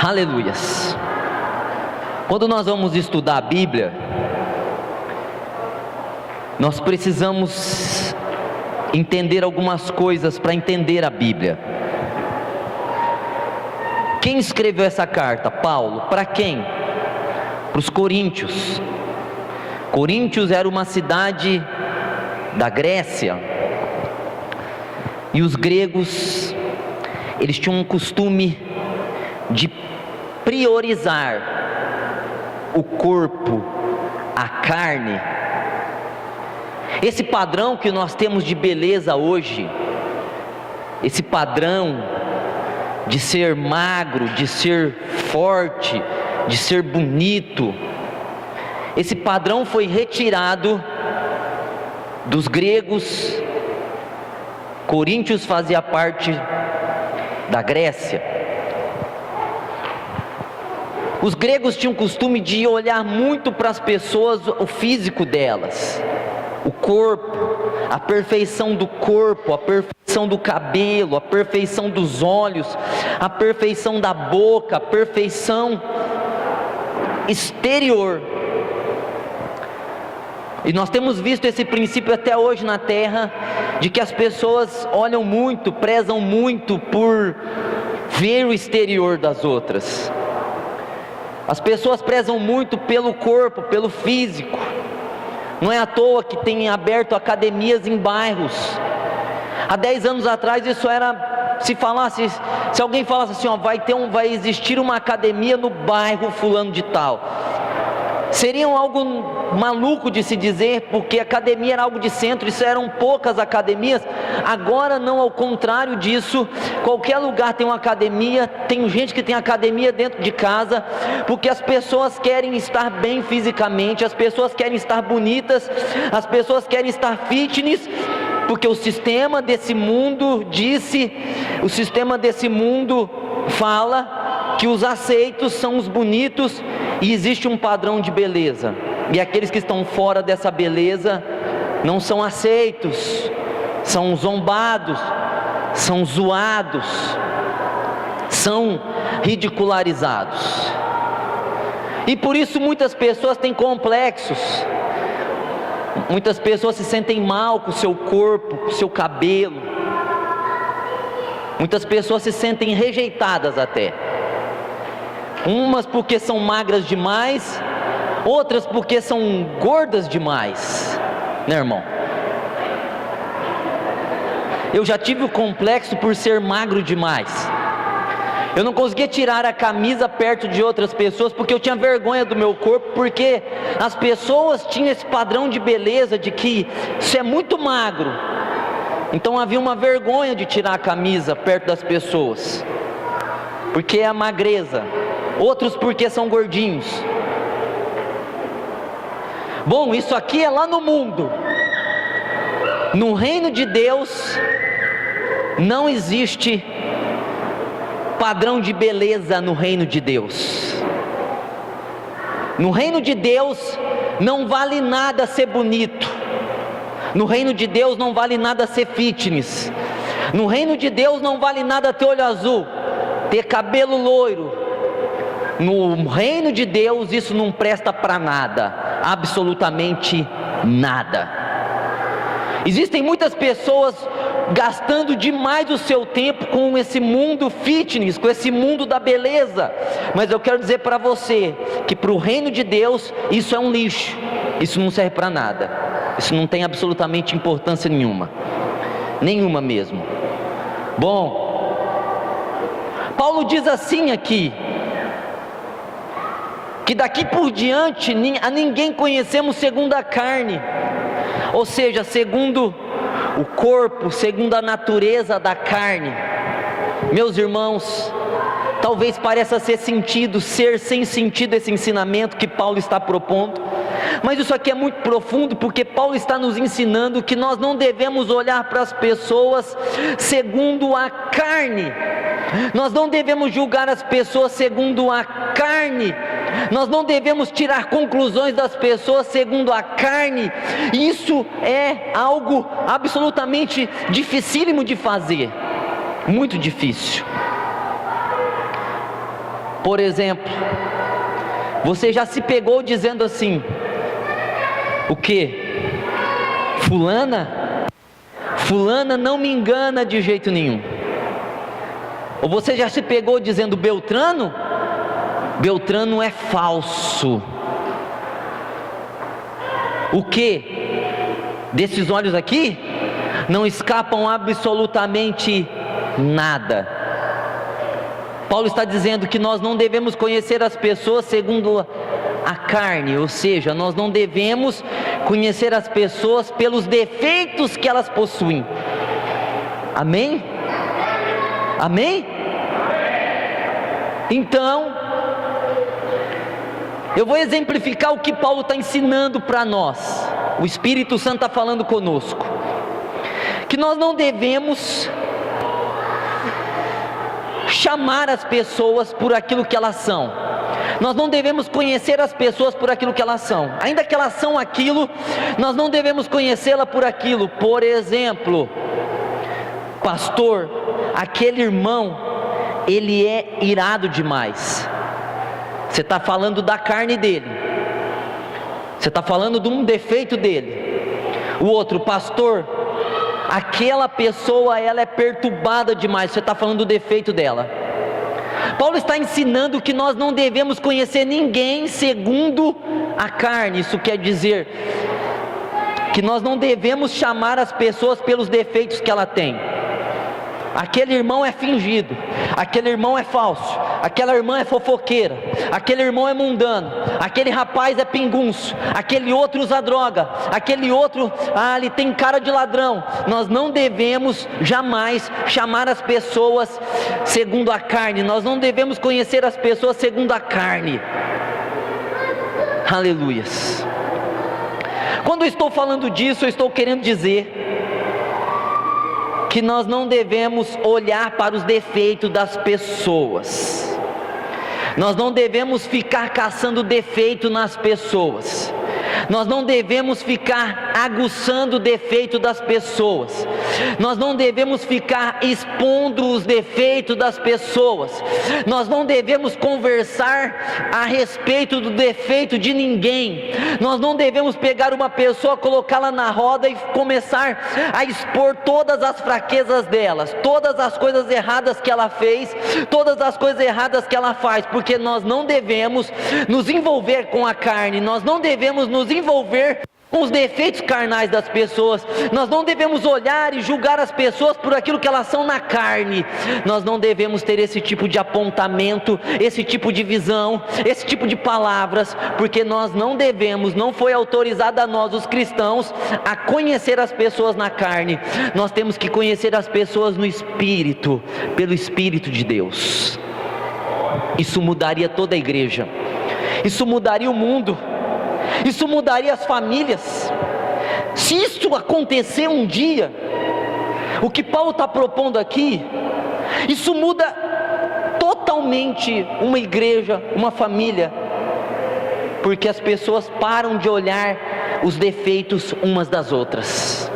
Aleluias. Quando nós vamos estudar a Bíblia, nós precisamos entender algumas coisas para entender a Bíblia. Quem escreveu essa carta? Paulo. Para quem? Para os coríntios. Coríntios era uma cidade da Grécia, e os gregos, eles tinham um costume de priorizar o corpo, a carne. Esse padrão que nós temos de beleza hoje, esse padrão de ser magro, de ser forte, de ser bonito, esse padrão foi retirado dos gregos. Coríntios fazia parte da Grécia. Os gregos tinham o costume de olhar muito para as pessoas, o físico delas, o corpo, a perfeição do corpo, a perfeição do cabelo, a perfeição dos olhos, a perfeição da boca, a perfeição exterior. E nós temos visto esse princípio até hoje na terra, de que as pessoas olham muito, prezam muito por ver o exterior das outras. As pessoas prezam muito pelo corpo, pelo físico. Não é à toa que tem aberto academias em bairros. Há 10 anos atrás isso era, se alguém falasse assim, vai existir uma academia no bairro fulano de tal, seria algo maluco de se dizer, porque academia era algo de centro, isso eram poucas academias. Agora não, ao contrário disso, qualquer lugar tem uma academia, tem gente que tem academia dentro de casa, porque as pessoas querem estar bem fisicamente, as pessoas querem estar bonitas, as pessoas querem estar fitness, porque o sistema desse mundo fala que os aceitos são os bonitos, e existe um padrão de beleza, e aqueles que estão fora dessa beleza não são aceitos, são zombados, são zoados, são ridicularizados. E por isso muitas pessoas têm complexos, muitas pessoas se sentem mal com o seu corpo, com o seu cabelo, muitas pessoas se sentem rejeitadas até. Umas porque são magras demais, outras porque são gordas demais, né, irmão? Eu já tive o complexo por ser magro demais. Eu não conseguia tirar a camisa perto de outras pessoas, porque eu tinha vergonha do meu corpo, porque as pessoas tinham esse padrão de beleza, de que isso é muito magro. Então havia uma vergonha de tirar a camisa perto das pessoas, porque é a magreza. Outros porque são gordinhos. Bom, isso aqui é lá no mundo. No reino de Deus não existe padrão de beleza. No reino de Deus, no reino de Deus não vale nada ser bonito. No reino de Deus não vale nada ser fitness. No reino de Deus não vale nada ter olho azul, ter cabelo loiro. No reino de Deus isso não presta para nada, absolutamente nada. Existem muitas pessoas gastando demais o seu tempo com esse mundo fitness, com esse mundo da beleza, mas eu quero dizer para você, que para o reino de Deus isso é um lixo, isso não serve para nada, isso não tem absolutamente importância nenhuma mesmo. Bom, Paulo diz assim aqui, que daqui por diante a ninguém conhecemos segundo a carne, ou seja, segundo o corpo, segundo a natureza da carne. Meus irmãos, talvez pareça ser sem sentido esse ensinamento que Paulo está propondo, mas isso aqui é muito profundo, porque Paulo está nos ensinando que nós não devemos olhar para as pessoas segundo a carne, nós não devemos julgar as pessoas segundo a carne, nós não devemos tirar conclusões das pessoas segundo a carne. Isso é algo absolutamente dificílimo de fazer, muito difícil. Por exemplo, você já se pegou dizendo assim: o que? Fulana não me engana de jeito nenhum. Ou você já se pegou dizendo: Beltrano é falso. O que? Desses olhos aqui não escapam absolutamente nada. Paulo está dizendo que nós não devemos conhecer as pessoas segundo a carne, ou seja, nós não devemos conhecer as pessoas pelos defeitos que elas possuem. Amém? Amém? Então, eu vou exemplificar o que Paulo está ensinando para nós. O Espírito Santo está falando conosco, que nós não devemos chamar as pessoas por aquilo que elas são. Nós não devemos conhecer as pessoas por aquilo que elas são. Ainda que elas são aquilo, nós não devemos conhecê-la por aquilo. Por exemplo, pastor, aquele irmão, ele é irado demais. Você está falando da carne dele, você está falando de um defeito dele. O outro, pastor, aquela pessoa, ela é perturbada demais. Você está falando do defeito dela. Paulo está ensinando que nós não devemos conhecer ninguém segundo a carne. Isso quer dizer que nós não devemos chamar as pessoas pelos defeitos que ela tem. Aquele irmão é fingido, aquele irmão é falso, aquela irmã é fofoqueira, aquele irmão é mundano, aquele rapaz é pingunço, aquele outro usa droga, aquele outro, ele tem cara de ladrão. Nós não devemos jamais chamar as pessoas segundo a carne. Nós não devemos conhecer as pessoas segundo a carne. Aleluias. Quando eu estou falando disso, eu estou querendo dizer que nós não devemos olhar para os defeitos das pessoas. Nós não devemos ficar caçando defeito nas pessoas. Nós não devemos ficar aguçando o defeito das pessoas. Nós não devemos ficar expondo os defeitos das pessoas. Nós não devemos conversar a respeito do defeito de ninguém. Nós não devemos pegar uma pessoa, colocá-la na roda e começar a expor todas as fraquezas delas, todas as coisas erradas que ela fez, todas as coisas erradas que ela faz, porque nós não devemos nos envolver com a carne. Nós não devemos nos envolver com os defeitos carnais das pessoas. Nós não devemos olhar e julgar as pessoas por aquilo que elas são na carne. Nós não devemos ter esse tipo de apontamento, esse tipo de visão, esse tipo de palavras, porque nós não devemos, não foi autorizado a nós, os cristãos, a conhecer as pessoas na carne. Nós temos que conhecer as pessoas no Espírito, pelo Espírito de Deus. Isso mudaria toda a igreja, isso mudaria o mundo, isso mudaria as famílias. Se isso acontecer um dia, o que Paulo está propondo aqui, isso muda totalmente uma igreja, uma família, porque as pessoas param de olhar os defeitos umas das outras.